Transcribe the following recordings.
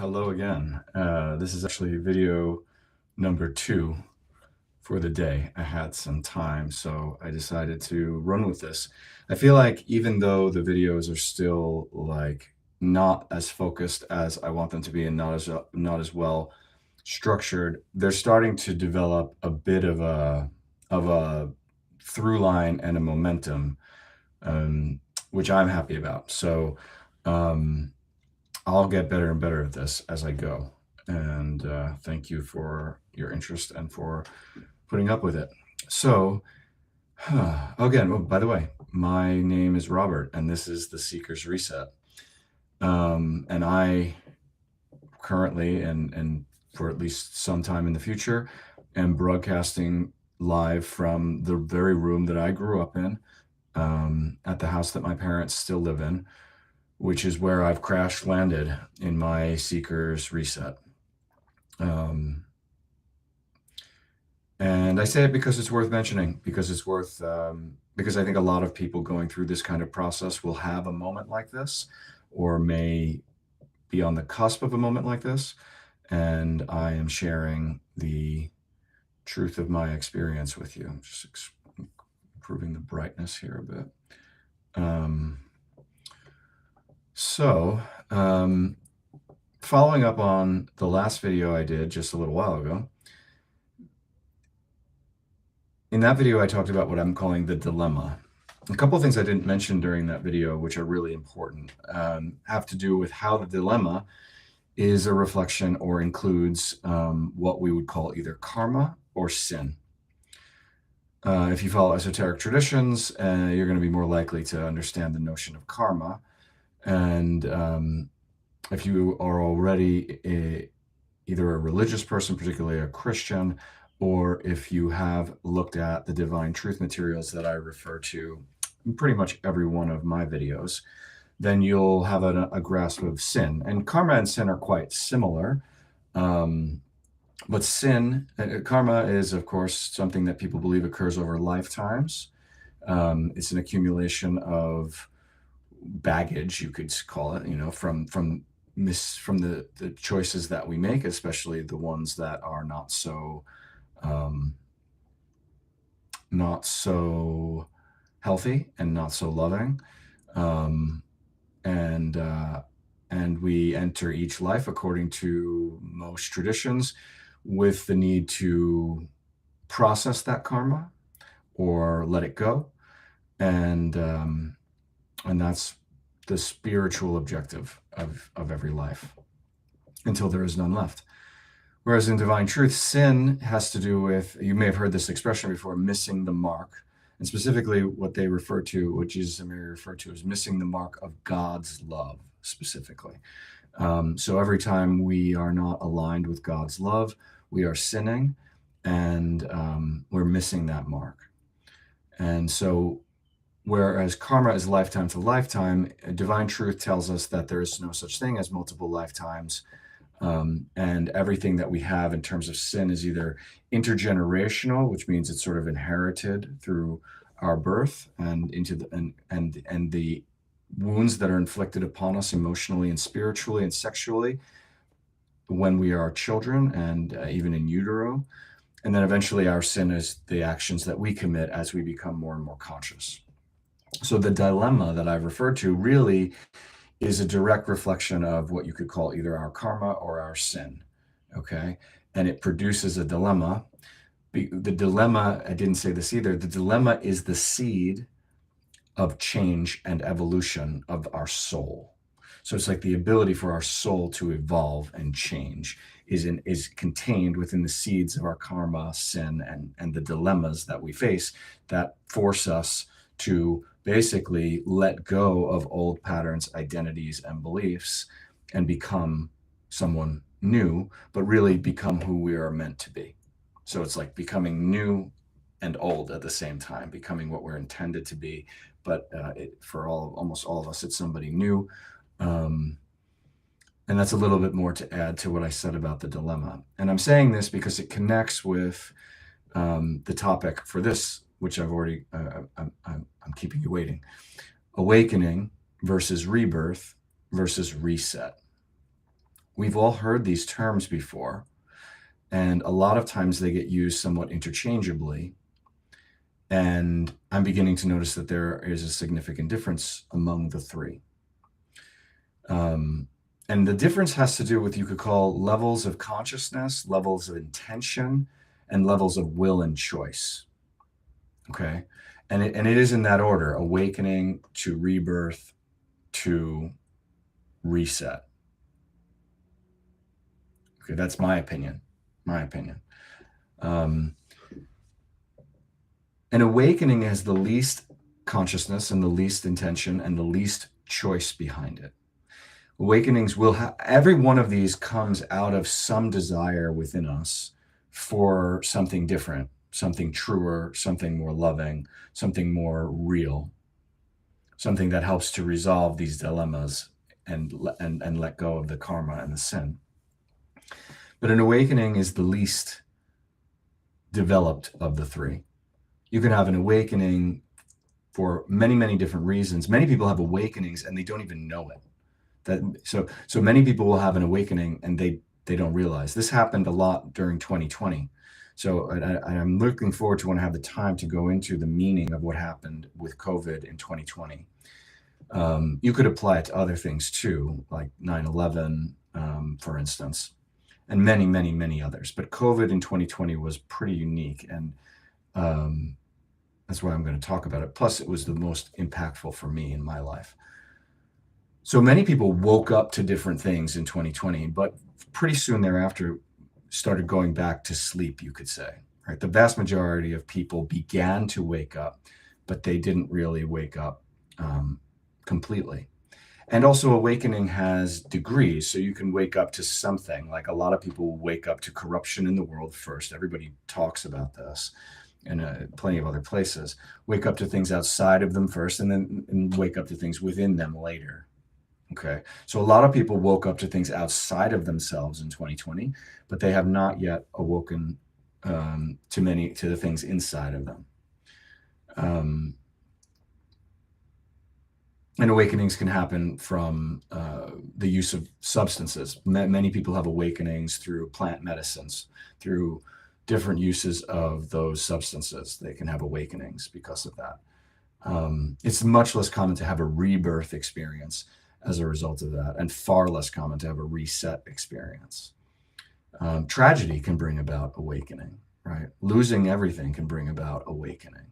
Hello again. This is actually video number 2 for the day. I had some time, so I decided to run with this. I feel like even though the videos are still like not as focused as I want them to be and not as well structured, they're starting to develop a bit of a through line and a momentum, um, which I'm happy about. So. Um, I'll get better and better at this as I go. And thank you for your interest and for putting up with it. So, again, oh, by the way, my name is Robert, and this is the Seeker's Reset. And I currently, and for at least some time in the future, am broadcasting live from the very room that I grew up in, at the house that my parents still live in, which is where I've crash landed in my Seeker's Reset. And I say it because it's worth mentioning, because because I think a lot of people going through this kind of process will have a moment like this, or may be on the cusp of a moment like this. And I am sharing the truth of my experience with you. I'm just improving the brightness here a bit. Following up on the last video I did just a little while ago, in that video I talked about what I'm calling the dilemma. A couple of things I didn't mention during that video, which are really important, have to do with how the dilemma is a reflection or includes what we would call either karma or sin. If you follow esoteric traditions, you're going to be more likely to understand the notion of karma. And if you are already either a religious person, particularly a Christian, or if you have looked at the divine truth materials that I refer to in pretty much every one of my videos, then you'll have a grasp of sin. And karma and sin are quite similar. But sin, karma is, of course, something that people believe occurs over lifetimes. It's an accumulation of baggage, you could call it, from the choices that we make, especially the ones that are not so healthy and not so loving. And we enter each life, according to most traditions, with the need to process that karma or let it go. And that's the spiritual objective of every life, until there is none left. Whereas in divine truth, sin has to do with, you may have heard this expression before, missing the mark. And specifically what they refer to, what Jesus and Mary refer to, as missing the mark of God's love, specifically. So every time we are not aligned with God's love, we are sinning, and we're missing that mark. And so whereas karma is lifetime to lifetime, divine truth tells us that there is no such thing as multiple lifetimes. And everything that we have in terms of sin is either intergenerational, which means it's sort of inherited through our birth and into the wounds that are inflicted upon us emotionally and spiritually and sexually when we are children, and even in utero. And then eventually our sin is the actions that we commit as we become more and more conscious. So the dilemma that I've referred to really is a direct reflection of what you could call either our karma or our sin, okay? And it produces a dilemma. The dilemma, I didn't say this either, the dilemma is the seed of change and evolution of our soul. So it's like the ability for our soul to evolve and change is contained within the seeds of our karma, sin, and the dilemmas that we face that force us to basically let go of old patterns, identities, and beliefs and become someone new, but really become who we are meant to be. So it's like becoming new and old at the same time, becoming what we're intended to be. But for almost all of us, it's somebody new. And that's a little bit more to add to what I said about the dilemma. And I'm saying this because it connects with the topic for this, which I've already, I'm keeping you waiting. Awakening versus rebirth versus reset. we've all heard these terms before, and a lot of times they get used somewhat interchangeably. And I'm beginning to notice that there is a significant difference among the three. And the difference has to do with, you could call, levels of consciousness, levels of intention, and levels of will and choice. Okay. And it is in that order: awakening to rebirth to reset. Okay. That's my opinion. An awakening has the least consciousness and the least intention and the least choice behind it. Awakenings will have, every one of these comes out of some desire within us for something different, something truer, something more loving, something more real, something that helps to resolve these dilemmas and let go of the karma and the sin. But an awakening is the least developed of the three. You can have an awakening for many, many different reasons. Many people have awakenings and they don't even know it. So many people will have an awakening and they don't realize. This happened a lot during 2020. So I'm looking forward to when I have the time to go into the meaning of what happened with COVID in 2020. You could apply it to other things too, like 9/11, for instance, and many, many, many others. But COVID in 2020 was pretty unique, and that's why I'm going to talk about it. Plus, it was the most impactful for me in my life. So many people woke up to different things in 2020, but pretty soon thereafter started going back to sleep, you could say. Right? The vast majority of people began to wake up, but they didn't really wake up completely. And also, awakening has degrees. So you can wake up to something. Like, a lot of people wake up to corruption in the world first. Everybody talks about this, and plenty of other places. Wake up to things outside of them first, and then wake up to things within them later. Okay. So a lot of people woke up to things outside of themselves in 2020, but they have not yet awoken to the things inside of them. And awakenings can happen from the use of substances. Many people have awakenings through plant medicines, through different uses of those substances. They can have awakenings because of that. It's much less common to have a rebirth experience as a result of that, and far less common to have a reset experience. Tragedy can bring about awakening, right? Losing everything can bring about awakening.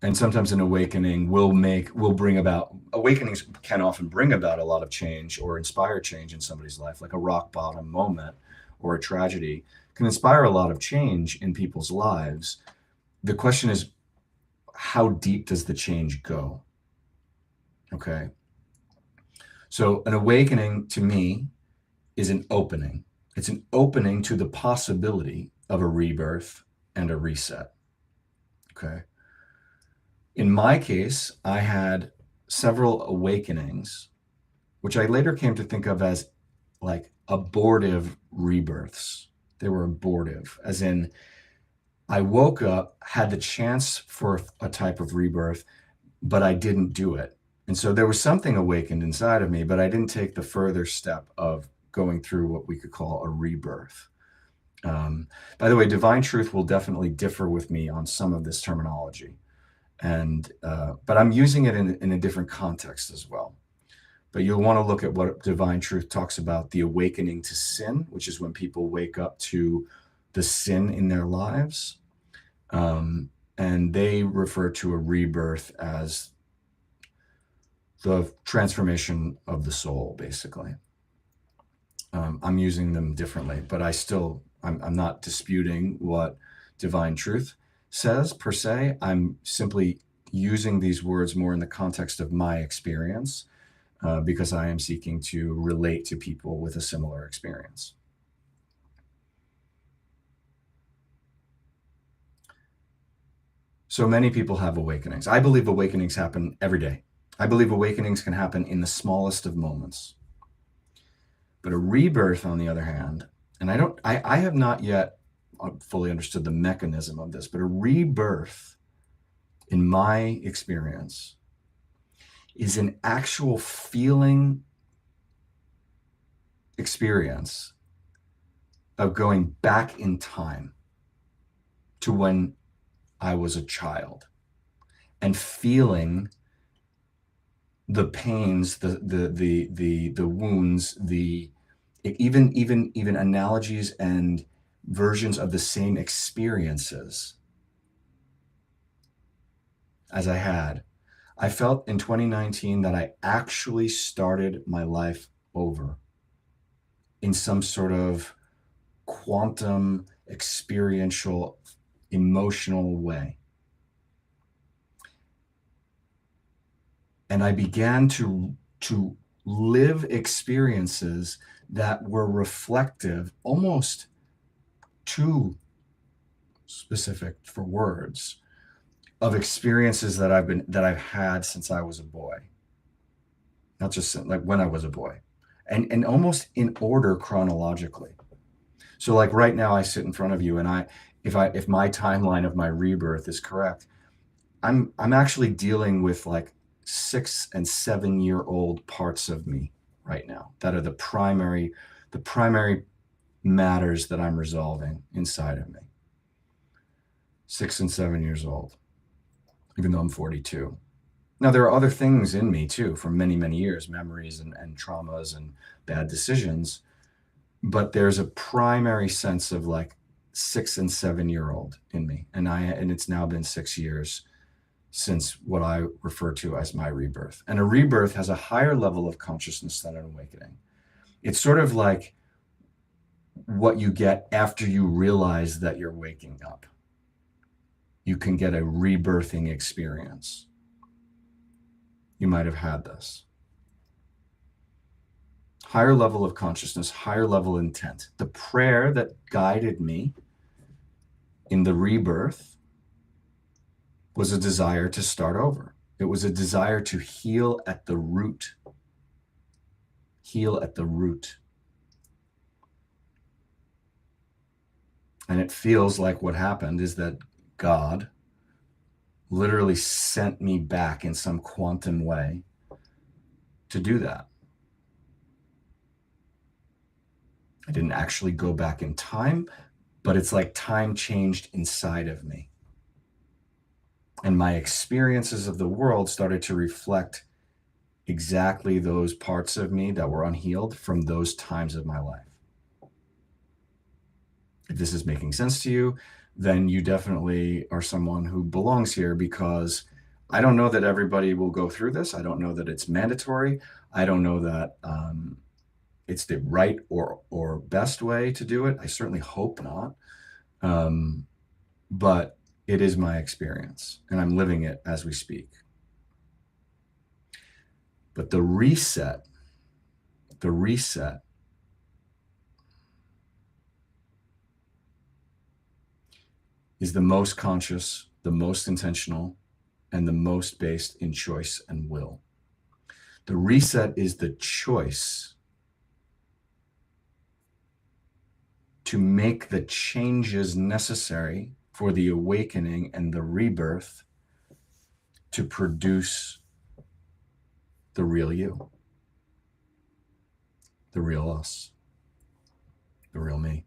And sometimes an awakening awakenings can often bring about a lot of change or inspire change in somebody's life, like a rock bottom moment or a tragedy can inspire a lot of change in people's lives. The question is, how deep does the change go? Okay. So an awakening to me is an opening. It's an opening to the possibility of a rebirth and a reset. Okay. In my case, I had several awakenings, which I later came to think of as like abortive rebirths. They were abortive, as in, I woke up, had the chance for a type of rebirth, but I didn't do it. And so there was something awakened inside of me, but I didn't take the further step of going through what we could call a rebirth. By the way, divine truth will definitely differ with me on some of this terminology. But I'm using it in a different context as well. But you'll want to look at what divine truth talks about: the awakening to sin, which is when people wake up to the sin in their lives. And they refer to a rebirth as the transformation of the soul, basically. I'm using them differently, but I'm not disputing what divine truth says per se. I'm simply using these words more in the context of my experience, because I am seeking to relate to people with a similar experience. So many people have awakenings. I believe awakenings happen every day. I believe awakenings can happen in the smallest of moments. But a rebirth, on the other hand, and I have not yet fully understood the mechanism of this, but a rebirth in my experience, is an actual feeling experience of going back in time to when I was a child and feeling the pains, the wounds, even analogies and versions of the same experiences as I had. I felt in 2019 that I actually started my life over in some sort of quantum, experiential, emotional way. And I began to live experiences that were reflective, almost too specific for words, of experiences that I've had since I was a boy. Not just like when I was a boy, and almost in order chronologically. So like right now I sit in front of you, and if my timeline of my rebirth is correct, I'm actually dealing with like 6 and 7 year old parts of me right now that are the primary matters that I'm resolving inside of me. 6 and 7 years old, even though I'm 42. Now, there are other things in me too from many, many years, memories and traumas and bad decisions. But there's a primary sense of like 6 and 7 year old in me. And it's now been 6 years since what I refer to as my rebirth. And a rebirth has a higher level of consciousness than an awakening. It's sort of like what you get after you realize that you're waking up. You can get a rebirthing experience. You might have had this. Higher level of consciousness, higher level intent. The prayer that guided me in the rebirth was a desire to start over. It was a desire to heal at the root. Heal at the root. And it feels like what happened is that God literally sent me back in some quantum way to do that. I didn't actually go back in time, but it's like time changed inside of me. And my experiences of the world started to reflect exactly those parts of me that were unhealed from those times of my life. If this is making sense to you, then you definitely are someone who belongs here, because I don't know that everybody will go through this. I don't know that it's mandatory. I don't know that it's the right or best way to do it. I certainly hope not. But it is my experience, and I'm living it as we speak. But the reset is the most conscious, the most intentional, and the most based in choice and will. The reset is the choice to make the changes necessary for the awakening and the rebirth to produce the real you, the real us, the real me.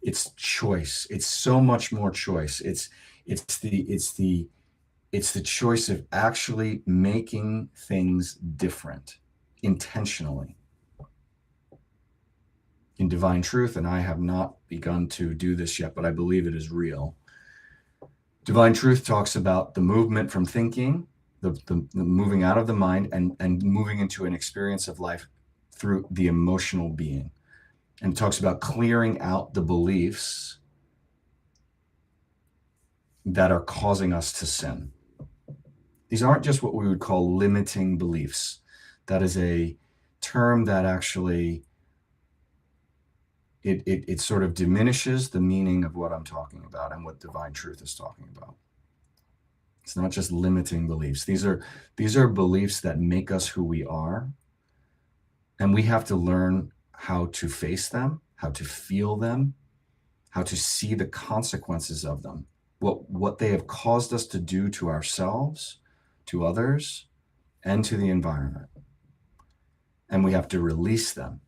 It's choice. It's so much more choice. It's the choice of actually making things different intentionally. In divine truth, and I have not begun to do this yet, but I believe it is real. Divine truth talks about the movement from thinking, the moving out of the mind and moving into an experience of life through the emotional being. And it talks about clearing out the beliefs that are causing us to sin. These aren't just what we would call limiting beliefs. That is a term that actually it sort of diminishes the meaning of what I'm talking about and what divine truth is talking about. It's not just limiting beliefs. These are beliefs that make us who we are, and we have to learn how to face them, how to feel them, how to see the consequences of them. what they have caused us to do to ourselves, to others, and to the environment. And we have to release them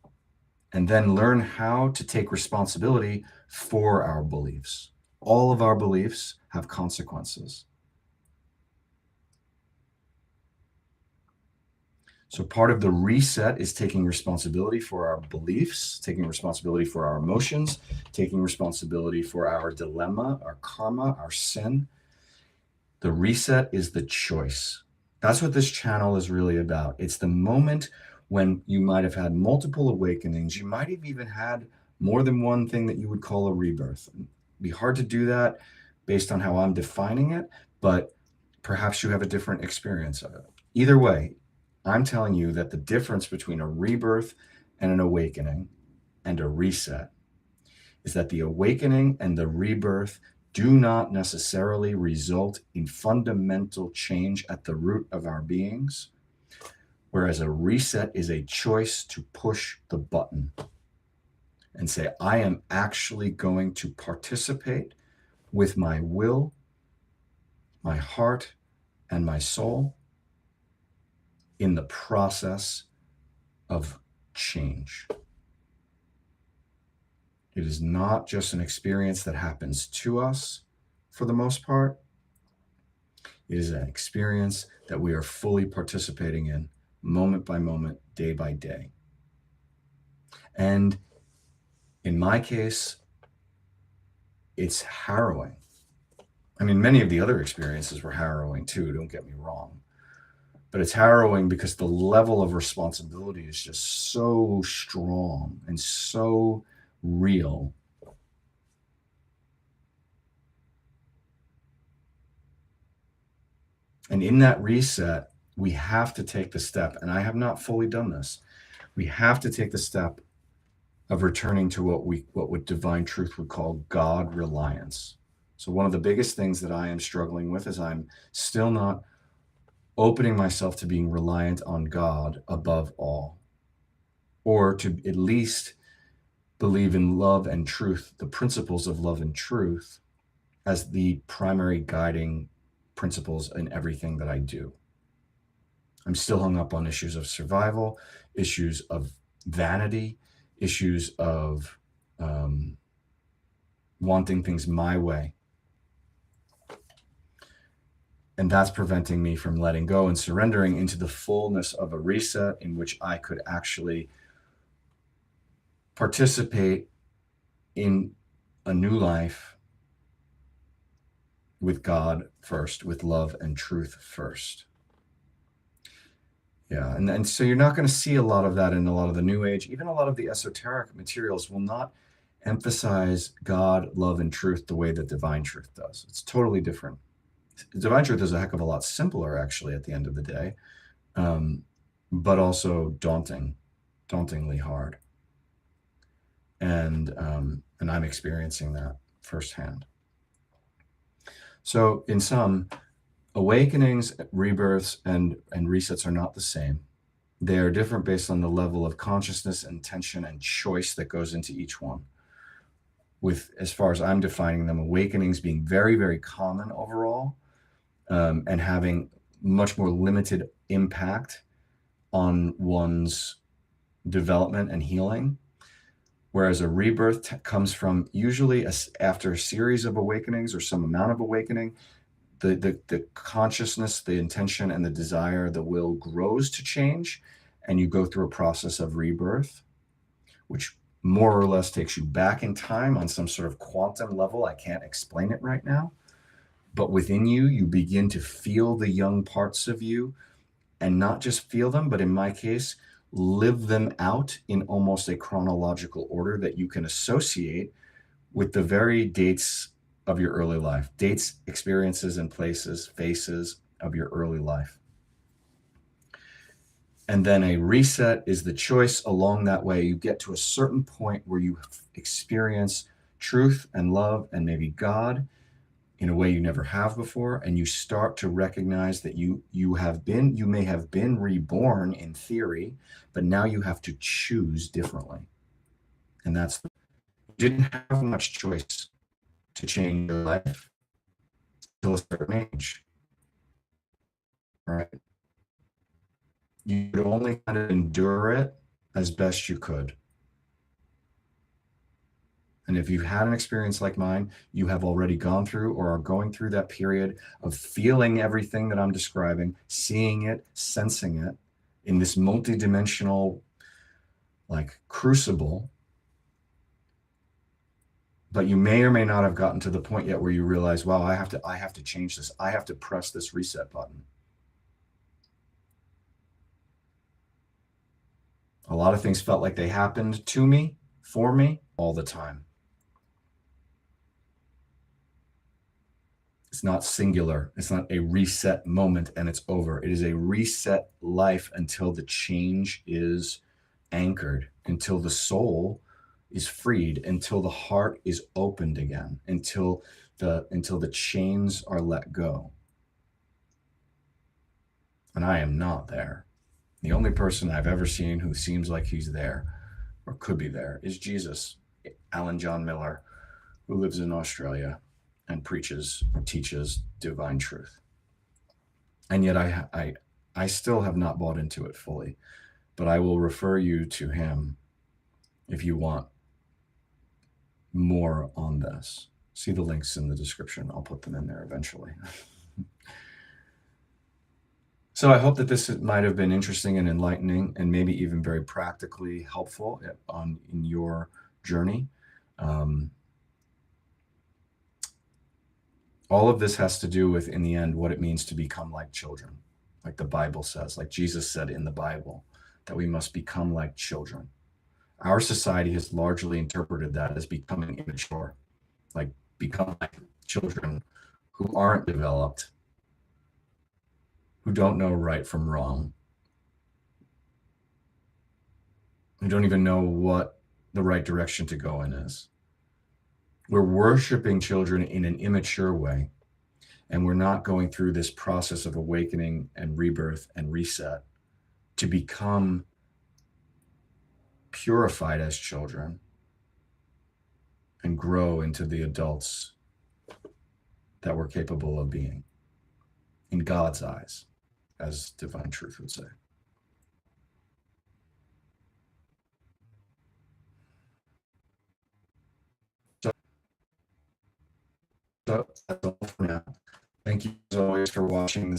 and then learn how to take responsibility for our beliefs. All of our beliefs have consequences. So part of the reset is taking responsibility for our beliefs, taking responsibility for our emotions, taking responsibility for our dilemma, our karma, our sin. The reset is the choice. That's what this channel is really about. It's the moment when you might have had multiple awakenings. You might have even had more than one thing that you would call a rebirth. It'd be hard to do that based on how I'm defining it, but perhaps you have a different experience of it. Either way, I'm telling you that the difference between a rebirth and an awakening and a reset is that the awakening and the rebirth do not necessarily result in fundamental change at the root of our beings, whereas a reset is a choice to push the button and say, I am actually going to participate with my will, my heart, and my soul in the process of change. It is not just an experience that happens to us for the most part. It is an experience that we are fully participating in moment by moment, day by day. And in my case, it's harrowing. I mean, many of the other experiences were harrowing too, don't get me wrong. But it's harrowing because the level of responsibility is just so strong and so real. And in that reset, we have to take the step, and I have not fully done this. We have to take the step of returning to what divine truth would call God reliance. So one of the biggest things that I am struggling with is I'm still not opening myself to being reliant on God above all, or to at least believe in love and truth, the principles of love and truth, as the primary guiding principles in everything that I do. I'm still hung up on issues of survival, issues of vanity, issues of wanting things my way. And that's preventing me from letting go and surrendering into the fullness of a reset in which I could actually participate in a new life with God first, with love and truth first. Yeah, and so you're not going to see a lot of that in a lot of the New Age. Even a lot of the esoteric materials will not emphasize God, love, and truth the way that divine truth does. It's totally different. Divine truth is a heck of a lot simpler, actually, at the end of the day, but also dauntingly hard. And I'm experiencing that firsthand. So in sum, awakenings, rebirths, and resets are not the same. They are different based on the level of consciousness, intention, and choice that goes into each one. With, as far as I'm defining them, awakenings being very, very common overall, and having much more limited impact on one's development and healing. Whereas a rebirth comes from usually after a series of awakenings or some amount of awakening, the consciousness, the intention, and the desire, the will grows to change, and you go through a process of rebirth, which more or less takes you back in time on some sort of quantum level. I can't explain it right now. But within you, you begin to feel the young parts of you, and not just feel them, but in my case, live them out in almost a chronological order that you can associate with the very dates of your early life, dates, experiences, and places, faces of your early life. And then a reset is the choice along that way. You get to a certain point where you experience truth and love and maybe God in a way you never have before, and you start to recognize that you may have been reborn in theory, but now you have to choose differently. And you didn't have much choice to change your life. until a certain age, right? You could only kind of endure it as best you could. And if you've had an experience like mine, you have already gone through or are going through that period of feeling everything that I'm describing, seeing it, sensing it in this multidimensional, like, crucible. But you may or may not have gotten to the point yet where you realize, wow, I have to change this. I have to press this reset button. A lot of things felt like they happened to me, for me, all the time. It's not singular. It's not a reset moment and it's over. It is a reset life until the change is anchored, until the soul is freed, until the heart is opened again, until the chains are let go. And I am not there. The only person I've ever seen who seems like he's there or could be there is Jesus, Alan John Miller, who lives in Australia and preaches or teaches divine truth. And yet I still have not bought into it fully, but I will refer you to him if you want more on this. See the links in the description. I'll put them in there eventually. So I hope that this might have been interesting and enlightening and maybe even very practically helpful in your journey. All of this has to do with, in the end, what it means to become like children, like the Bible says, like Jesus said in the Bible, that we must become like children. Our society has largely interpreted that as becoming immature, like become like children who aren't developed, who don't know right from wrong, who don't even know what the right direction to go in is. We're worshiping children in an immature way, and we're not going through this process of awakening and rebirth and reset to become purified as children and grow into the adults that we're capable of being in God's eyes, as divine truth would say. So that's all for now. Thank you as always for watching this